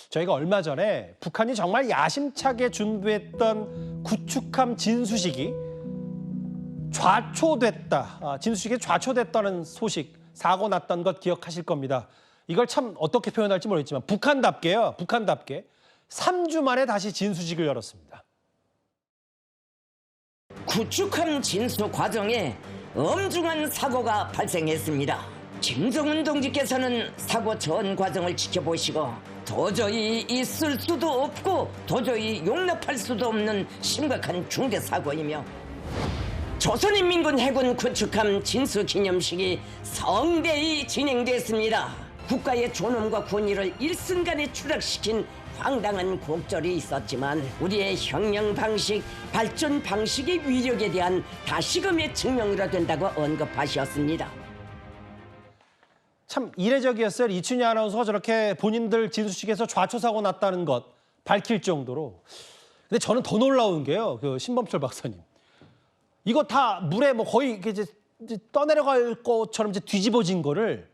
저희가 얼마 전에 북한이 정말 야심차게 준비했던 구축함 진수식이 좌초됐다. 진수식이 좌초됐다는 소식, 사고 났던 것 기억하실 겁니다. 이걸 참 어떻게 표현할지 모르겠지만 북한답게요. 북한답게 3주 만에 다시 진수식을 열었습니다. 구축함 진수 과정에 엄중한 사고가 발생했습니다. 김정은 동지께서는 사고 전 과정을 지켜보시고 도저히 있을 수도 없고 도저히 용납할 수도 없는 심각한 중대 사고이며 조선인민군 해군 구축함 진수 기념식이 성대히 진행됐습니다. 국가의 존엄과 권위를 일순간에 추락시킨 황당한 곡절이 있었지만 우리의 혁명 방식, 발전 방식의 위력에 대한 다시금의 증명으로 된다고 언급하셨습니다. 참 이례적이었어요. 이춘희 아나운서가 저렇게 본인들 진수식에서 좌초사고 났다는 것 밝힐 정도로. 근데 저는 더 놀라운 게요. 그 신범철 박사님. 이거 다 물에 뭐 거의 이제 떠내려갈 것처럼 이제 뒤집어진 거를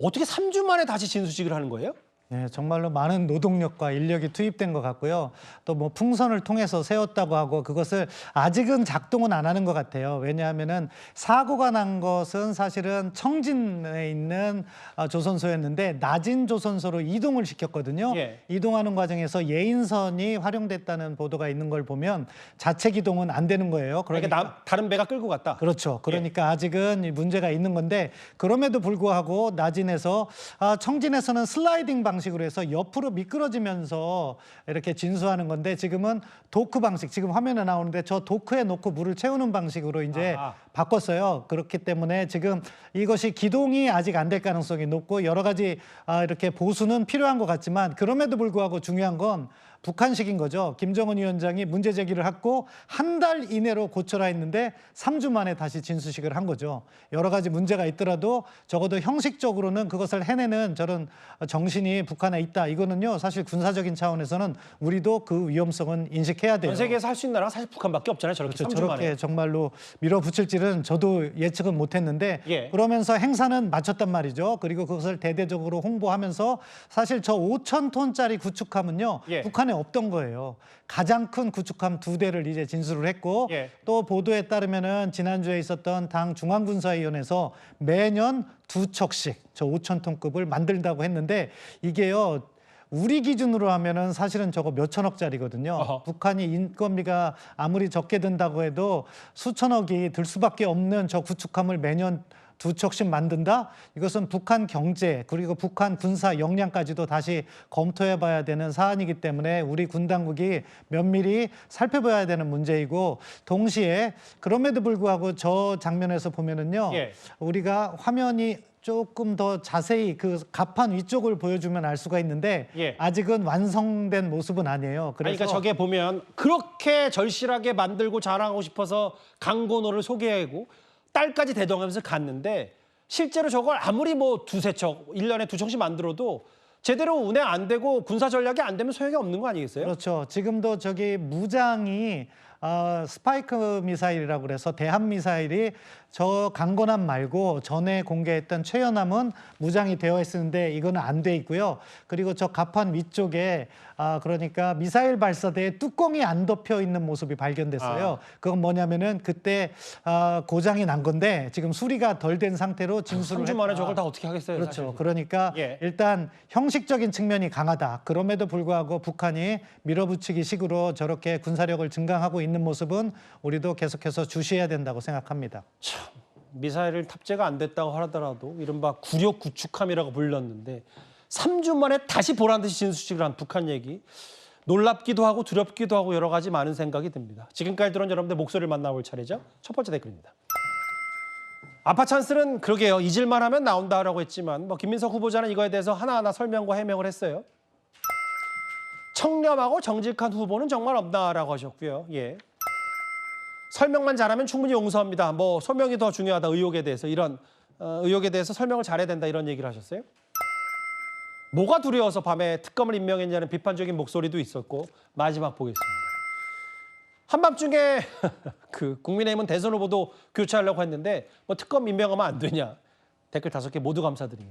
어떻게 3주 만에 다시 진수식을 하는 거예요? 네, 정말로 많은 노동력과 인력이 투입된 것 같고요. 또 뭐 풍선을 통해서 세웠다고 하고 그것을 아직은 작동은 안 하는 것 같아요. 왜냐하면은 사고가 난 것은 사실은 청진에 있는 조선소였는데 낮은 조선소로 이동을 시켰거든요. 예. 이동하는 과정에서 예인선이 활용됐다는 보도가 있는 걸 보면 자체 기동은 안 되는 거예요. 그러니까 다른 배가 끌고 갔다. 그렇죠. 그러니까 아직은 문제가 있는 건데 그럼에도 불구하고 낮은에서 청진에서는 슬라이딩 방식으로 해서 옆으로 미끄러지면서 이렇게 진수하는 건데 지금은 도크 방식, 지금 화면에 나오는데 저 도크에 놓고 물을 채우는 방식으로 이제 바꿨어요. 그렇기 때문에 지금 이것이 기동이 아직 안 될 가능성이 높고 여러 가지 이렇게 보수는 필요한 것 같지만 그럼에도 불구하고 중요한 건 북한식인 거죠. 김정은 위원장이 문제 제기를 했고 한 달 이내로 고쳐라 했는데 3주 만에 다시 진수식을 한 거죠. 여러 가지 문제가 있더라도 적어도 형식적으로는 그것을 해내는 저런 정신이 북한에 있다. 이거는요. 사실 군사적인 차원에서는 우리도 그 위험성은 인식해야 돼요. 전 세계에서 할 수 있는 나라가 사실 북한밖에 없잖아요. 저렇게 그렇죠. 3주 만에. 저렇게 정말로 밀어붙일지는 저도 예측은 못했는데 예. 그러면서 행사는 마쳤단 말이죠. 그리고 그것을 대대적으로 홍보하면서 사실 저 5,000톤짜리 구축함은요. 예. 북한에 없던 거예요. 가장 큰 구축함 2대를 이제 진수를 했고 예. 또 보도에 따르면은 지난주에 있었던 당 중앙군사위원회에서 매년 2척씩 저 5,000톤급을 만들다고 했는데 이게요. 우리 기준으로 하면은 사실은 저거 몇 천억짜리거든요. 어허. 북한이 인건비가 아무리 적게 든다고 해도 수천억이 들 수밖에 없는 저 구축함을 매년 2척씩 만든다? 이것은 북한 경제 그리고 북한 군사 역량까지도 다시 검토해 봐야 되는 사안이기 때문에 우리 군 당국이 면밀히 살펴봐야 되는 문제이고 동시에 그럼에도 불구하고 저 장면에서 보면은요. 예. 우리가 화면이 조금 더 자세히 그 갑판 위쪽을 보여주면 알 수가 있는데 예. 아직은 완성된 모습은 아니에요. 그러니까 저게 보면 그렇게 절실하게 만들고 자랑하고 싶어서 강건호를 소개하고 딸까지 대동하면서 갔는데 실제로 저걸 아무리 뭐 두세 척, 1년에 2척씩 만들어도 제대로 운행 안 되고 군사 전략이 안 되면 소용이 없는 거 아니겠어요? 그렇죠. 지금도 저기 무장이 스파이크 미사일이라고 그래서 대함 미사일이 저 강건함 말고 전에 공개했던 최연함은 무장이 되어 있었는데 이거는 안 돼 있고요. 그리고 저 갑판 위쪽에 그러니까 미사일 발사대에 뚜껑이 안 덮여 있는 모습이 발견됐어요. 그건 뭐냐면은 그때 고장이 난 건데 지금 수리가 덜 된 상태로 진수를 3주 만에 했다. 저걸 다 어떻게 하겠어요? 그렇죠. 사실. 그러니까 예. 일단 형식적인 측면이 강하다. 그럼에도 불구하고 북한이 밀어붙이기 식으로 저렇게 군사력을 증강하고 있는 모습은 우리도 계속해서 주시해야 된다고 생각합니다. 참, 미사일을 탑재가 안 됐다고 하더라도 이른바 구력 구축함이라고 불렸는데 3주 만에 다시 보란 듯이 진수식을 한 북한 얘기. 놀랍기도 하고 두렵기도 하고 여러 가지 많은 생각이 듭니다. 지금까지 들은 여러분들 목소리를 만나볼 차례죠. 첫 번째 댓글입니다. 아파 찬스는 그러게요. 잊을만 하면 나온다라고 했지만 뭐 김민석 후보자는 이거에 대해서 하나하나 설명과 해명을 했어요. 청렴하고 정직한 후보는 정말 없다라고 하셨고요. 예. 설명만 잘하면 충분히 용서합니다. 뭐 소명이 더 중요하다. 의혹에 대해서 이런 의혹에 대해서 설명을 잘해야 된다 이런 얘기를 하셨어요. 뭐가 두려워서 밤에 특검을 임명했냐는 비판적인 목소리도 있었고 마지막 보겠습니다. 한밤중에 그 국민의힘은 대선 후보도 교체하려고 했는데 뭐 특검 임명하면 안 되냐. 댓글 5개 모두 감사드립니다.